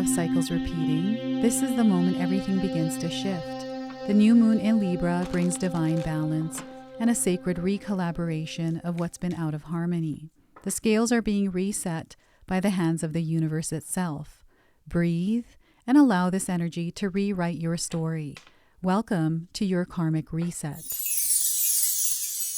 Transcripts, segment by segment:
of cycles repeating, this is the moment everything begins to shift. The new moon in Libra brings divine balance and a sacred recollaboration of what's been out of harmony. The scales are being reset by the hands of the universe itself. Breathe and allow this energy to rewrite your story. Welcome to your karmic reset.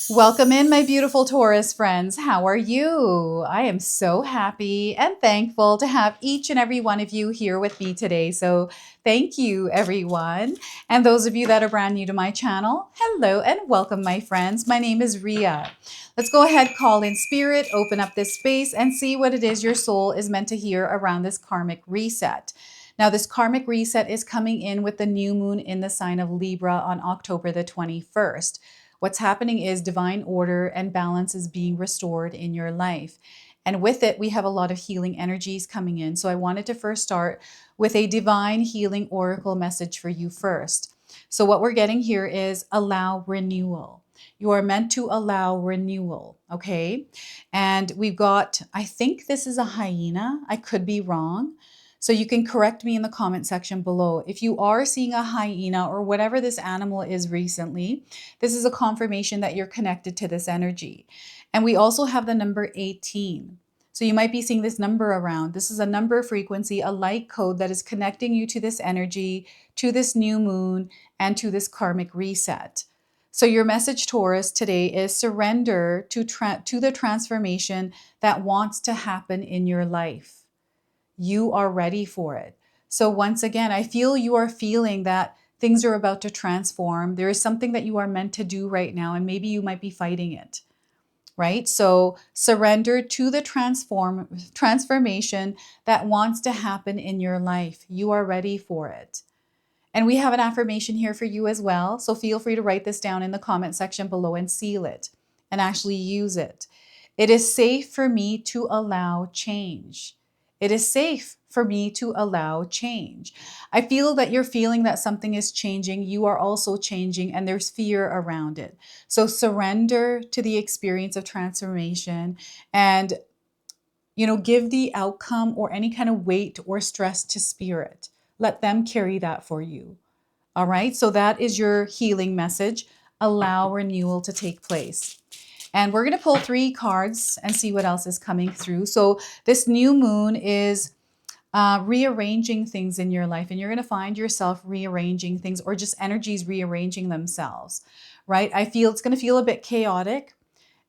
Welcome in, my beautiful Taurus friends. How are you? I am so happy and thankful to have each and every one of you here with me today. So thank you, everyone. And those of you that are brand new to my channel, hello and welcome, my friends. My name is Ria. Let's go ahead, call in spirit, open up this space, and see what it is your soul is meant to hear around this karmic reset. Now, this karmic reset is coming in with the new moon in the sign of Libra on October the 21st. What's happening is divine order and balance is being restored in your life. And with it, we have a lot of healing energies coming in. So I wanted to first start with a divine healing oracle message for you first. So what we're getting here is allow renewal. You are meant to allow renewal, okay? And we've got, I think this is a hyena. I could be wrong. So you can correct me in the comment section below. If you are seeing a hyena or whatever this animal is recently, this is a confirmation that you're connected to this energy. And we also have the number 18. So you might be seeing this number around. This is a number frequency, a light code that is connecting you to this energy, to this new moon, and to this karmic reset. So your message, Taurus, today is surrender to the transformation that wants to happen in your life. You are ready for it. So once again, I feel you are feeling that things are about to transform. There is something that you are meant to do right now, and maybe you might be fighting it, right? So surrender to the transformation that wants to happen in your life. You are ready for it. And we have an affirmation here for you as well. So feel free to write this down in the comment section below and seal it and actually use it. It is safe for me to allow change. It is safe for me to allow change. I feel that you're feeling that something is changing. You are also changing, and there's fear around it. So surrender to the experience of transformation and, give the outcome or any kind of weight or stress to spirit. Let them carry that for you. All right. So that is your healing message. Allow renewal to take place. And we're going to pull 3 cards and see what else is coming through. So this new moon is rearranging things in your life, and you're going to find yourself rearranging things or just energies rearranging themselves, right? I feel it's going to feel a bit chaotic,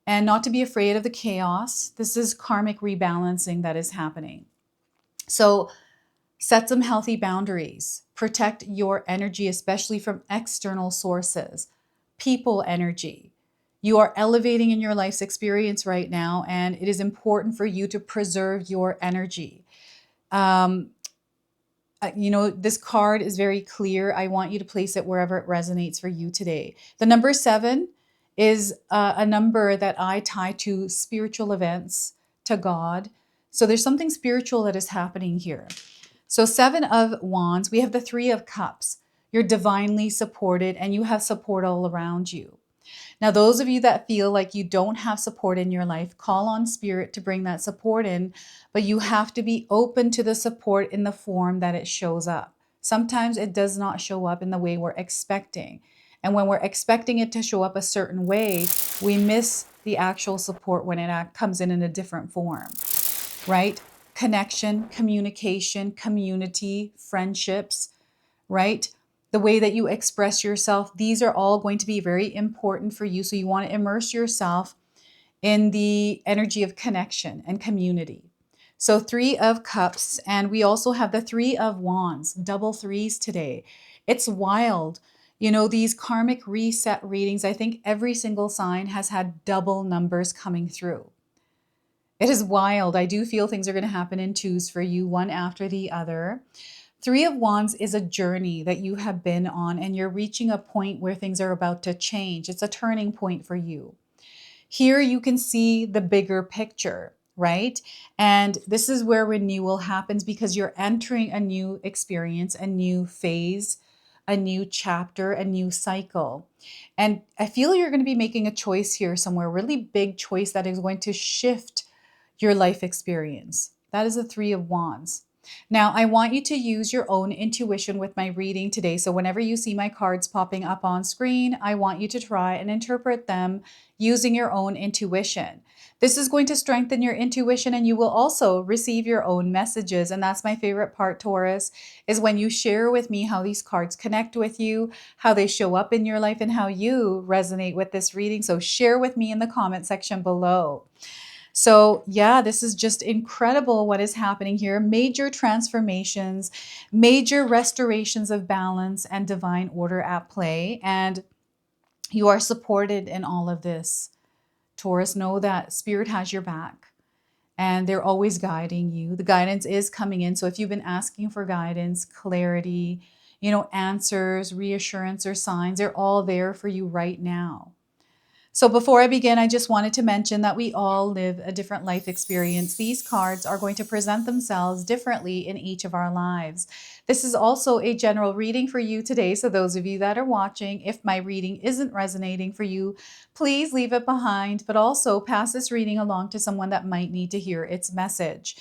and not to be afraid of the chaos. This is karmic rebalancing that is happening. So set some healthy boundaries. Protect your energy, especially from external sources, people energy. You are elevating in your life's experience right now, and it is important for you to preserve your energy. This card is very clear. I want you to place it wherever it resonates for you today. The number 7 is a number that I tie to spiritual events, to God. So there's something spiritual that is happening here. So 7 of Wands, we have the 3 of Cups. You're divinely supported, and you have support all around you. Now, those of you that feel like you don't have support in your life, call on spirit to bring that support in, but you have to be open to the support in the form that it shows up. Sometimes it does not show up in the way we're expecting. And when we're expecting it to show up a certain way, we miss the actual support when it comes in a different form, right? Connection, communication, community, friendships, right? The way that you express yourself, these are all going to be very important for you. So you want to immerse yourself in the energy of connection and community. So 3 of Cups, and we also have the 3 of Wands, double 3s today. It's wild. These karmic reset readings, I think every single sign has had double numbers coming through. It is wild. I do feel things are going to happen in 2s for you, one after the other. 3 of Wands is a journey that you have been on, and you're reaching a point where things are about to change. It's a turning point for you. Here you can see the bigger picture, right? And this is where renewal happens because you're entering a new experience, a new phase, a new chapter, a new cycle. And I feel you're going to be making a choice here somewhere, a really big choice that is going to shift your life experience. That is a 3 of Wands. Now, I want you to use your own intuition with my reading today. So, whenever you see my cards popping up on screen, I want you to try and interpret them using your own intuition. This is going to strengthen your intuition, and you will also receive your own messages. And that's my favorite part, Taurus, is when you share with me how these cards connect with you, how they show up in your life, and how you resonate with this reading. So, share with me in the comment section below. So, yeah, this is just incredible what is happening here. Major transformations, major restorations of balance and divine order at play. And you are supported in all of this. Taurus, know that Spirit has your back and they're always guiding you. The guidance is coming in. So, if you've been asking for guidance, clarity, answers, reassurance, or signs, they're all there for you right now. So before I begin, I just wanted to mention that we all live a different life experience. These cards are going to present themselves differently in each of our lives. This is also a general reading for you today. So those of you that are watching, if my reading isn't resonating for you, please leave it behind, but also pass this reading along to someone that might need to hear its message.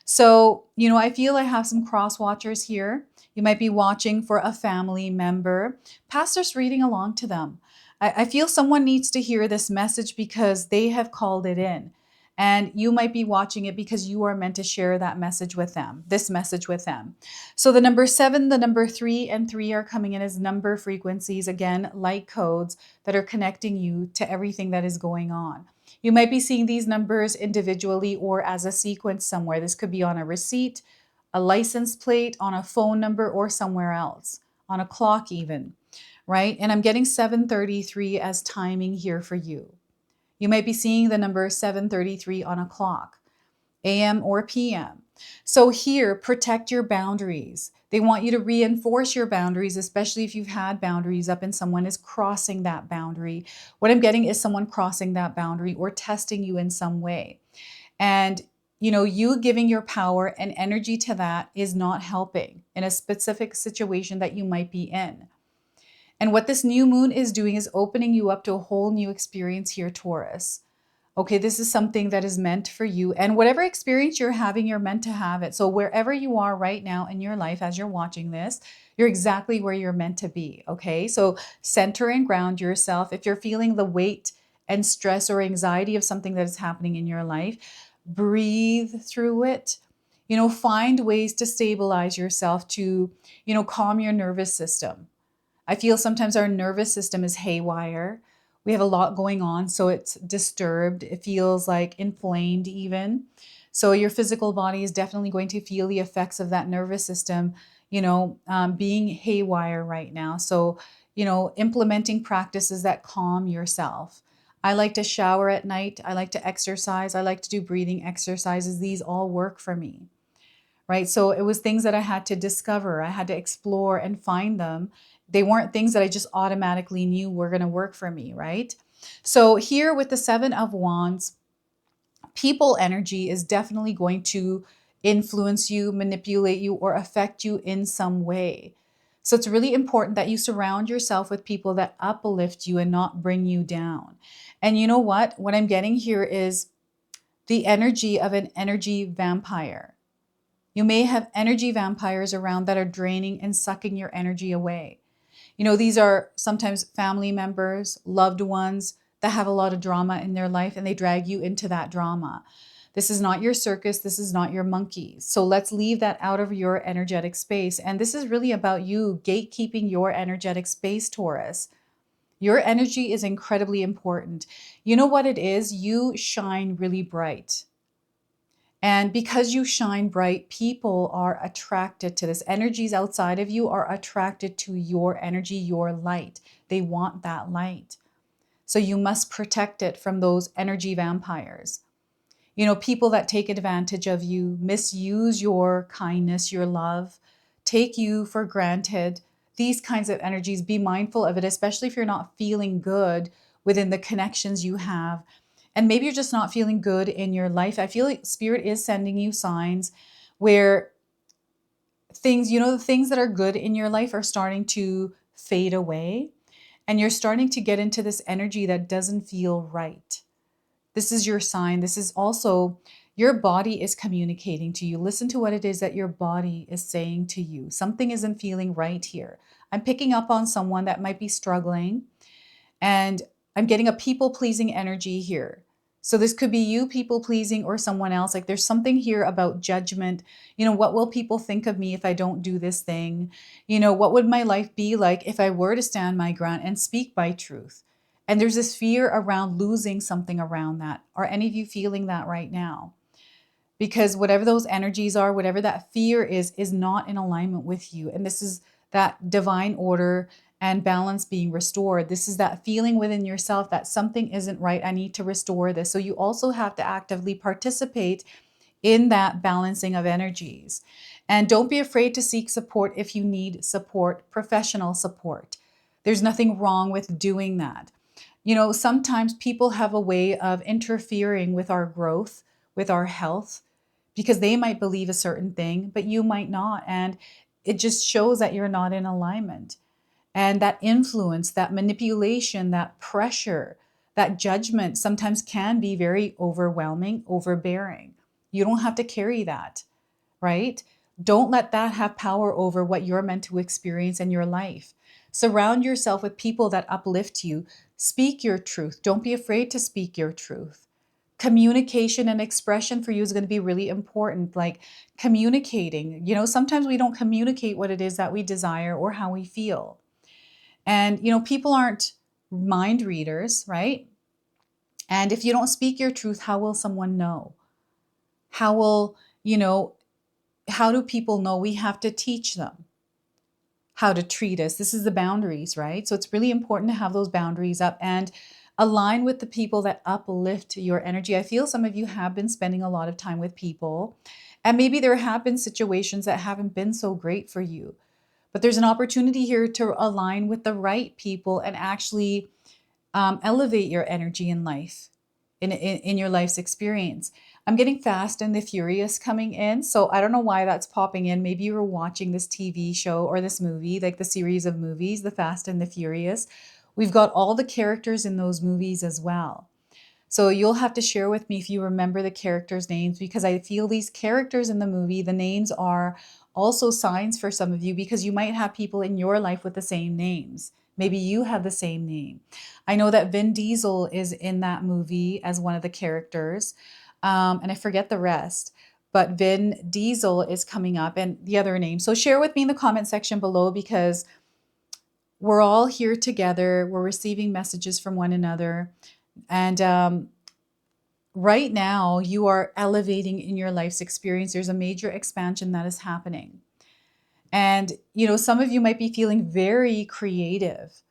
So, I feel I have some cross watchers here. You might be watching for a family member. Pass this reading along to them. I feel someone needs to hear this message because they have called it in. And you might be watching it because you are meant to share that message with them, this message with them. So the number 7, the number 3, and 3 are coming in as number frequencies, again, light codes that are connecting you to everything that is going on. You might be seeing these numbers individually or as a sequence somewhere. This could be on a receipt, a license plate, on a phone number, or somewhere else, on a clock even. Right? And I'm getting 7:33 as timing here for you. You might be seeing the number 7:33 on a clock, AM or PM. So here, protect your boundaries. They want you to reinforce your boundaries, especially if you've had boundaries up and someone is crossing that boundary. What I'm getting is someone crossing that boundary or testing you in some way. And you giving your power and energy to that is not helping in a specific situation that you might be in. And what this new moon is doing is opening you up to a whole new experience here, Taurus. Okay, this is something that is meant for you. And whatever experience you're having, you're meant to have it. So wherever you are right now in your life as you're watching this, you're exactly where you're meant to be. Okay, so center and ground yourself. If you're feeling the weight and stress or anxiety of something that is happening in your life, breathe through it. Find ways to stabilize yourself to, calm your nervous system. I feel sometimes our nervous system is haywire. We have a lot going on, so it's disturbed. It feels like inflamed, even. So, your physical body is definitely going to feel the effects of that nervous system, being haywire right now. So, implementing practices that calm yourself. I like to shower at night. I like to exercise. I like to do breathing exercises. These all work for me. Right. So it was things that I had to discover. I had to explore and find them. They weren't things that I just automatically knew were going to work for me. Right. So here with the 7 of Wands, people energy is definitely going to influence you, manipulate you, or affect you in some way. So it's really important that you surround yourself with people that uplift you and not bring you down. And you know what? What I'm getting here is the energy of an energy vampire. You may have energy vampires around that are draining and sucking your energy away. These are sometimes family members, loved ones that have a lot of drama in their life and they drag you into that drama. This is not your circus. This is not your monkeys. So let's leave that out of your energetic space. And this is really about you gatekeeping your energetic space, Taurus. Your energy is incredibly important. You know what it is? You shine really bright. And because you shine bright, people are attracted to this. Energies outside of you are attracted to your energy, your light. They want that light. So you must protect it from those energy vampires. People that take advantage of you, misuse your kindness, your love, take you for granted. These kinds of energies, be mindful of it, especially if you're not feeling good within the connections you have. And maybe you're just not feeling good in your life. I feel like Spirit is sending you signs where things, the things that are good in your life are starting to fade away. And you're starting to get into this energy that doesn't feel right. This is your sign. This is also, Your body is communicating to you. Listen to what it is that your body is saying to you. Something isn't feeling right here. I'm picking up on someone that might be struggling, and I'm getting a people pleasing energy here. So this could be you people pleasing or someone else. Like there's something here about judgment. What will people think of me if I don't do this thing? What would my life be like if I were to stand my ground and speak my truth? And there's this fear around losing something around that. Are any of you feeling that right now? Because whatever those energies are, whatever that fear is not in alignment with you. And this is that divine order and balance being restored. This is that feeling within yourself that something isn't right. I need to restore this. So you also have to actively participate in that balancing of energies. And don't be afraid to seek support if you need support, professional support. There's nothing wrong with doing that. Sometimes people have a way of interfering with our growth, with our health, because they might believe a certain thing, but you might not. And it just shows that you're not in alignment. And that influence, that manipulation, that pressure, that judgment sometimes can be very overwhelming, overbearing. You don't have to carry that, right? Don't let that have power over what you're meant to experience in your life. Surround yourself with people that uplift you. Speak your truth. Don't be afraid to speak your truth. Communication and expression for you is going to be really important. Like communicating, sometimes we don't communicate what it is that we desire or how we feel. And, people aren't mind readers, right? And if you don't speak your truth, how will someone know? How will, how do people know? We have to teach them how to treat us. This is the boundaries, right? So it's really important to have those boundaries up and align with the people that uplift your energy. I feel some of you have been spending a lot of time with people, and maybe there have been situations that haven't been so great for you. But there's an opportunity here to align with the right people and actually elevate your energy in life, in your life's experience. I'm getting Fast and the Furious coming in. So I don't know why that's popping in. Maybe you were watching this TV show or this movie, like the series of movies, The Fast and the Furious. We've got all the characters in those movies as well. So you'll have to share with me if you remember the characters' names, because I feel these characters in the movie, the names are also signs for some of you, because you might have people in your life with the same names. Maybe you have the same name. I know that Vin Diesel is in that movie as one of the characters, and I forget the rest. But Vin Diesel is coming up, and the other name. So share with me in the comment section below, because we're all here together. We're receiving messages from one another. And right now, you are elevating in your life's experience. There's a major expansion that is happening. And, some of you might be feeling very creative,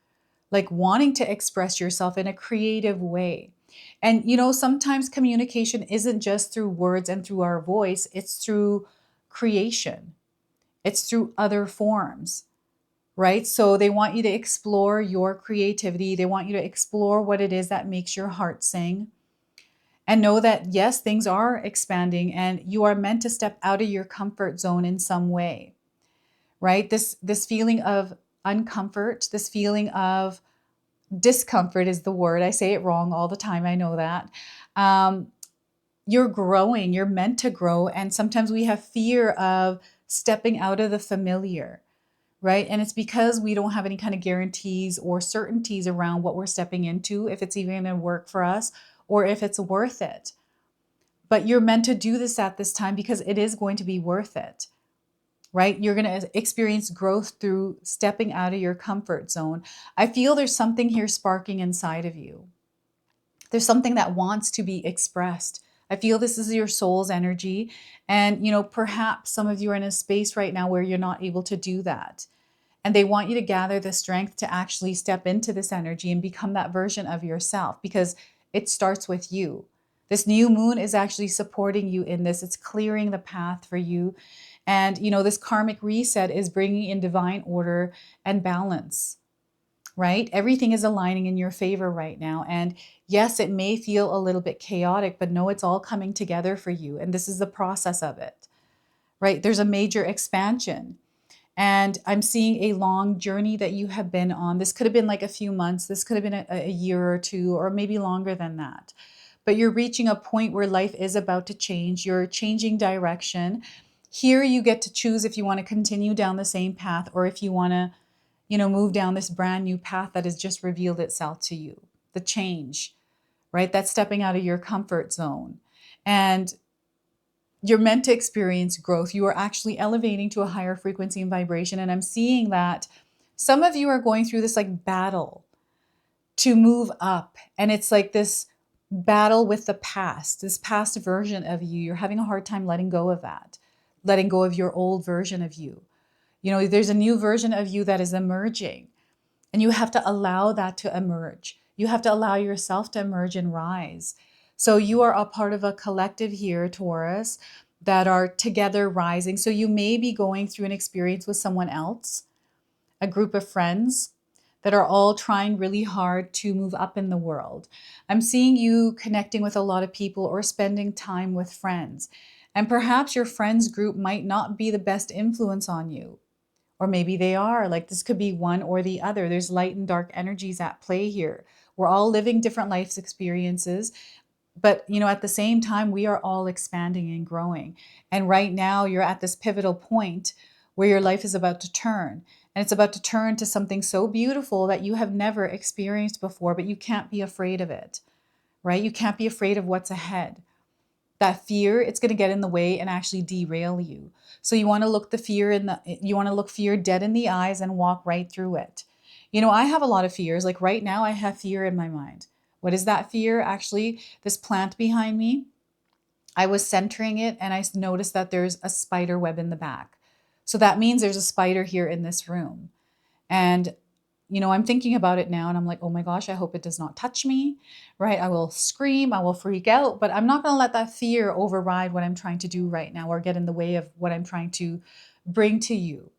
like wanting to express yourself in a creative way. And, sometimes communication isn't just through words and through our voice, it's through creation, it's through other forms, right? So they want you to explore your creativity. They want you to explore what it is that makes your heart sing. And know that, yes, things are expanding and you are meant to step out of your comfort zone in some way, right? This feeling of uncomfort, this feeling of discomfort is the word. I say it wrong all the time. I know that. You're growing, you're meant to grow. And sometimes we have fear of stepping out of the familiar, right? And it's because we don't have any kind of guarantees or certainties around what we're stepping into, if it's even going to work for us or if it's worth it. But you're meant to do this at this time because it is going to be worth it, right? You're going to experience growth through stepping out of your comfort zone. I feel there's something here sparking inside of you. There's something that wants to be expressed. I feel this is your soul's energy. And, perhaps some of you are in a space right now where you're not able to do that. And they want you to gather the strength to actually step into this energy and become that version of yourself, because it starts with you. This new moon is actually supporting you in this. It's clearing the path for you. And, this karmic reset is bringing in divine order and balance, right? Everything is aligning in your favor right now. And yes, it may feel a little bit chaotic, but no, it's all coming together for you. And this is the process of it, right? There's a major expansion. And I'm seeing a long journey that you have been on. This could have been like a few months. This could have been a year or two, or maybe longer than that. but you're reaching a point where life is about to change. You're changing direction. Here you get to choose if you want to continue down the same path or if you want to, move down this brand new path that has just revealed itself to you. The change, right? That's stepping out of your comfort zone. And you're meant to experience growth. You are actually elevating to a higher frequency and vibration. And I'm seeing that some of you are going through this like battle to move up. And it's like this battle with the past, this past version of you. You're having a hard time letting go of that, letting go of your old version of you. There's a new version of you that is emerging, and you have to allow that to emerge. You have to allow yourself to emerge and rise. So you are a part of a collective here, Taurus, that are together rising. So you may be going through an experience with someone else, a group of friends that are all trying really hard to move up in the world. I'm seeing you connecting with a lot of people or spending time with friends. And perhaps your friends group might not be the best influence on you. Or maybe they are. Like, this could be one or the other. There's light and dark energies at play here. We're all living different life experiences. But, at the same time, we are all expanding and growing. And right now, you're at this pivotal point where your life is about to turn. And it's about to turn to something so beautiful that you have never experienced before, but you can't be afraid of it, right? You can't be afraid of what's ahead. That fear, it's going to get in the way and actually derail you. So you want to look fear dead in the eyes and walk right through it. I have a lot of fears. Like right now, I have fear in my mind. What is that fear? Actually, this plant behind me, I was centering it and I noticed that there's a spider web in the back. So that means there's a spider here in this room. And, I'm thinking about it now and I'm like, oh my gosh, I hope it does not touch me, right? I will scream, I will freak out, but I'm not going to let that fear override what I'm trying to do right now or get in the way of what I'm trying to bring to you.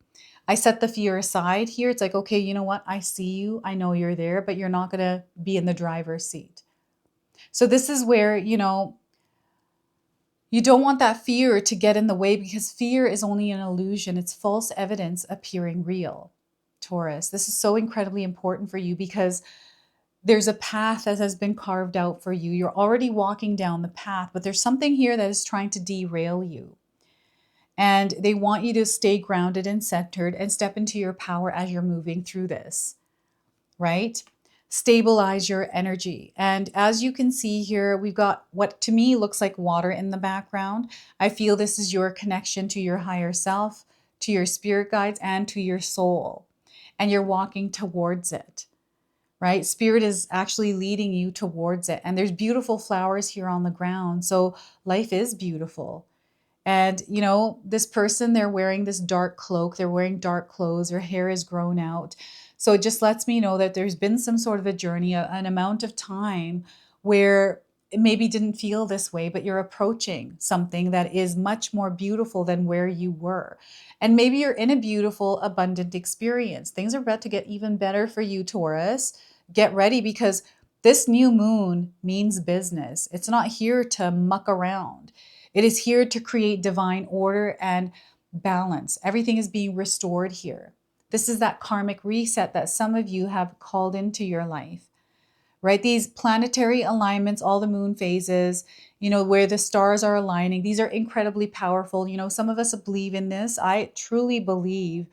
I set the fear aside here. It's like, okay, you know what? I see you. I know you're there, but you're not going to be in the driver's seat. So this is where, you don't want that fear to get in the way because fear is only an illusion. It's false evidence appearing real. Taurus, this is so incredibly important for you because there's a path that has been carved out for you. You're already walking down the path, but there's something here that is trying to derail you. And they want you to stay grounded and centered and step into your power as you're moving through this, right? Stabilize your energy. And as you can see here, we've got what to me looks like water in the background. I feel this is your connection to your higher self, to your spirit guides, and to your soul. And you're walking towards it, right? Spirit is actually leading you towards it. And there's beautiful flowers here on the ground. So life is beautiful. And, this person, they're wearing this dark cloak. They're wearing dark clothes. Their hair is grown out. So it just lets me know that there's been some sort of a journey, an amount of time where it maybe didn't feel this way, but you're approaching something that is much more beautiful than where you were. And maybe you're in a beautiful, abundant experience. Things are about to get even better for you, Taurus. Get ready because this new moon means business. It's not here to muck around. It is here to create divine order and balance. Everything is being restored here. This is that karmic reset that some of you have called into your life, right? These planetary alignments, all the moon phases, where the stars are aligning, these are incredibly powerful. Some of us believe in this. I truly believe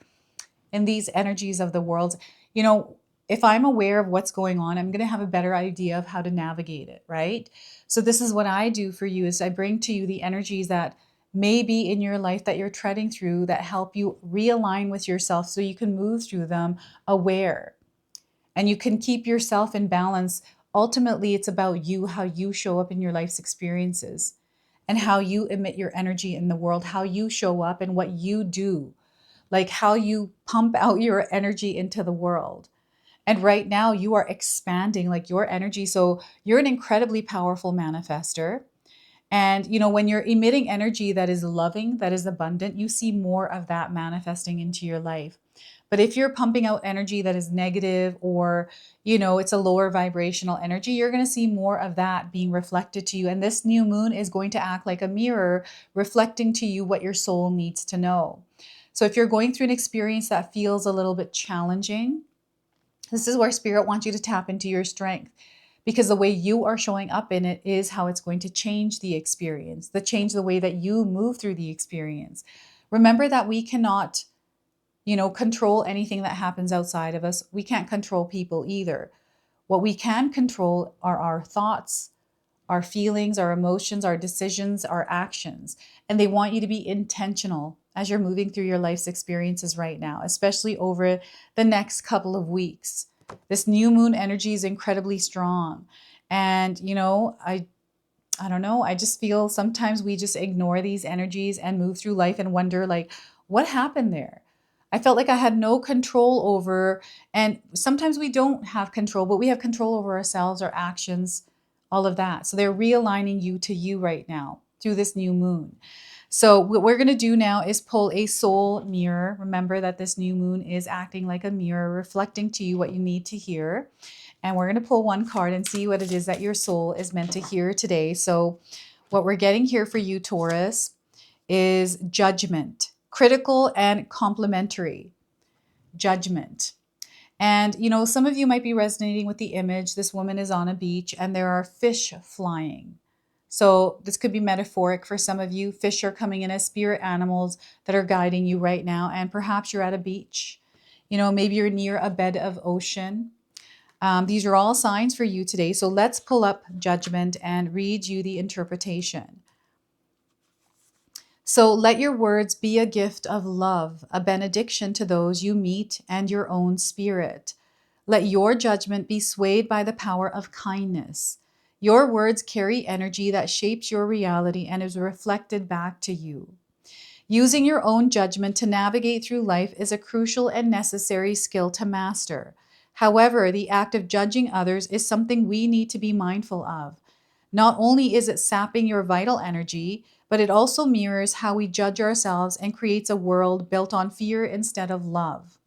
in these energies of the world. If I'm aware of what's going on, I'm going to have a better idea of how to navigate it, right? So this is what I do for you is I bring to you the energies that may be in your life that you're treading through that help you realign with yourself so you can move through them aware and you can keep yourself in balance. Ultimately, it's about you, how you show up in your life's experiences and how you emit your energy in the world, how you show up and what you do, like how you pump out your energy into the world. And right now you are expanding like your energy. So you're an incredibly powerful manifester. And, when you're emitting energy that is loving, that is abundant, you see more of that manifesting into your life. But if you're pumping out energy that is negative or, it's a lower vibrational energy, you're going to see more of that being reflected to you. And this new moon is going to act like a mirror, reflecting to you what your soul needs to know. So if you're going through an experience that feels a little bit challenging, this is where Spirit wants you to tap into your strength because the way you are showing up in it is how it's going to change the experience, change the way that you move through the experience. Remember that we cannot, control anything that happens outside of us. We can't control people either. What we can control are our thoughts, our feelings, our emotions, our decisions, our actions. And they want you to be intentional as you're moving through your life's experiences right now, especially over the next couple of weeks. This new moon energy is incredibly strong. And, I don't know, I just feel sometimes we just ignore these energies and move through life and wonder, like, what happened there? I felt like I had no control over, and sometimes we don't have control, but we have control over ourselves, our actions, all of that. So they're realigning you to you right now through this new moon. So what we're going to do now is pull a soul mirror. Remember that this new moon is acting like a mirror, reflecting to you what you need to hear. And we're going to pull one card and see what it is that your soul is meant to hear today. So what we're getting here for you, Taurus, is judgment, critical and complementary. Judgment. And, some of you might be resonating with the image. This woman is on a beach and there are fish flying. So this could be metaphoric for some of you. Fish are coming in as spirit animals that are guiding you right now. And perhaps you're at a beach. Maybe you're near a bed of ocean. These are all signs for you today. So let's pull up judgment and read you the interpretation. So let your words be a gift of love, a benediction to those you meet and your own spirit. Let your judgment be swayed by the power of kindness. Your words carry energy that shapes your reality and is reflected back to you. Using your own judgment to navigate through life is a crucial and necessary skill to master. However, the act of judging others is something we need to be mindful of. Not only is it sapping your vital energy, but it also mirrors how we judge ourselves and creates a world built on fear instead of love.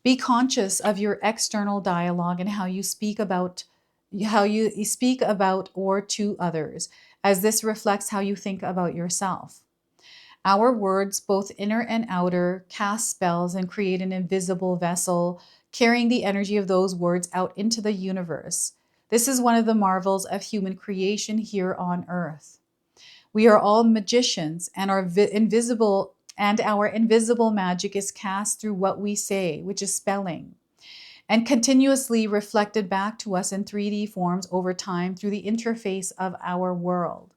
Be conscious of your external dialogue and how you speak about or to others, as this reflects how you think about yourself. Our words, both inner and outer, cast spells and create an invisible vessel, carrying the energy of those words out into the universe. This is one of the marvels of human creation here on earth. We are all magicians, and our invisible magic is cast through what we say, which is spelling, and continuously reflected back to us in 3D forms over time through the interface of our world.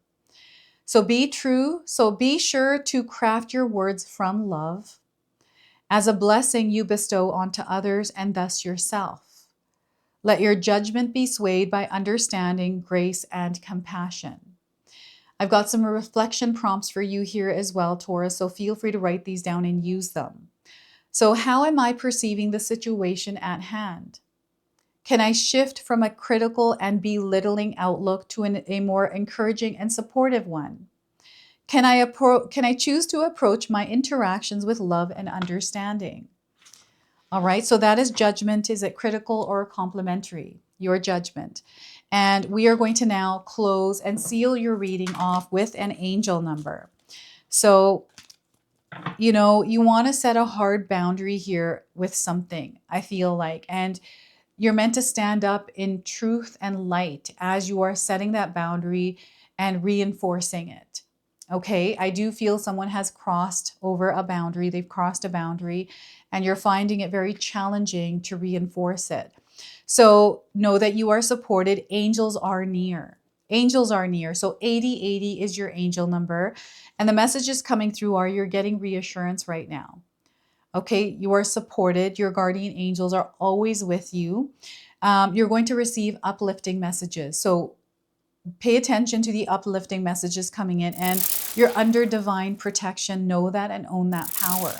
So be sure to craft your words from love as a blessing you bestow onto others and thus yourself. Let your judgment be swayed by understanding, grace, and compassion. I've got some reflection prompts for you here as well, Taurus, so feel free to write these down and use them. So how am I perceiving the situation at hand? Can I shift from a critical and belittling outlook to a more encouraging and supportive one? Can I choose to approach my interactions with love and understanding? All right, so that is judgment. Is it critical or complementary? Your judgment. And we are going to now close and seal your reading off with an angel number. So, you want to set a hard boundary here with something, I feel like. And you're meant to stand up in truth and light as you are setting that boundary and reinforcing it. Okay, I do feel someone has crossed over a boundary. They've crossed a boundary and you're finding it very challenging to reinforce it. So know that you are supported. Angels are near. Angels are near. So 8080 is your angel number. And the messages coming through are you're getting reassurance right now. Okay, you are supported. Your guardian angels are always with you. You're going to receive uplifting messages. So pay attention to the uplifting messages coming in, and you're under divine protection. Know that and own that power.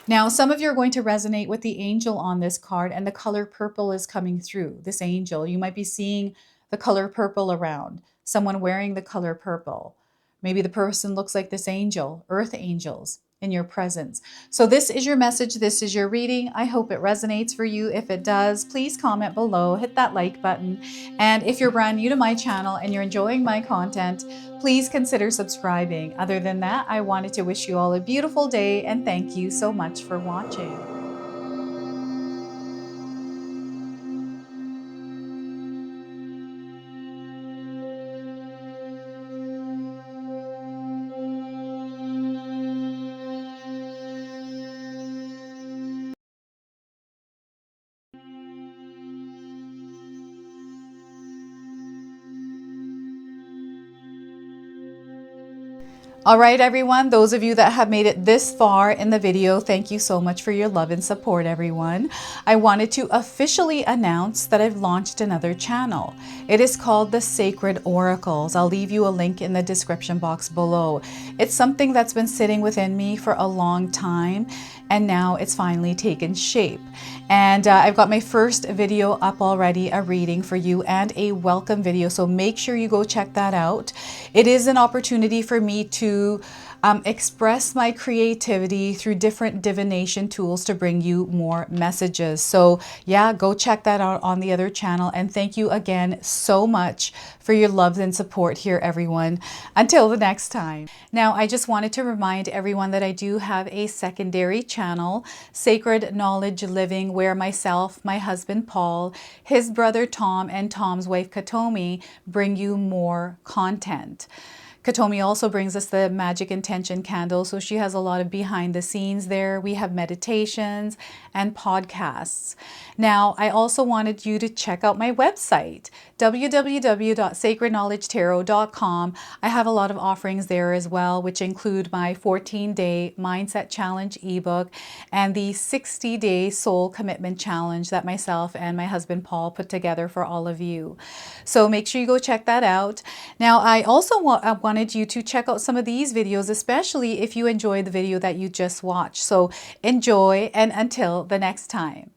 Now, some of you are going to resonate with the angel on this card, and the color purple is coming through. This angel, you might be seeing the color purple around, someone wearing the color purple. Maybe the person looks like this angel, earth angels in your presence. So this is your message. This is your reading. I hope it resonates for you. If it does, please comment below, hit that like button. And if you're brand new to my channel and you're enjoying my content, please consider subscribing. Other than that, I wanted to wish you all a beautiful day and thank you so much for watching. All right, everyone, those of you that have made it this far in the video, thank you so much for your love and support, everyone. I wanted to officially announce that I've launched another channel. It is called The Sacred Oracles. I'll leave you a link in the description box below. It's something that's been sitting within me for a long time, and now it's finally taken shape. And I've got my first video up already, a reading for you and a welcome video. So make sure you go check that out. It is an opportunity for me to express my creativity through different divination tools to bring you more messages. So yeah, go check that out on the other channel. And thank you again so much for your love and support here, everyone. Until the next time. Now, I just wanted to remind everyone that I do have a secondary channel, Sacred Knowledge Living, where myself, my husband Paul, his brother Tom, and Tom's wife Katomi bring you more content. Katomi also brings us the Magic Intention candle, so she has a lot of behind the scenes there. We have meditations and podcasts. Now, I also wanted you to check out my website, www.sacredknowledgetarot.com. I have a lot of offerings there as well, which include my 14-day Mindset Challenge ebook and the 60-day Soul Commitment Challenge that myself and my husband Paul put together for all of you. So make sure you go check that out. Now, I also wanted you to check out some of these videos, especially if you enjoyed the video that you just watched. So enjoy, and until the next time.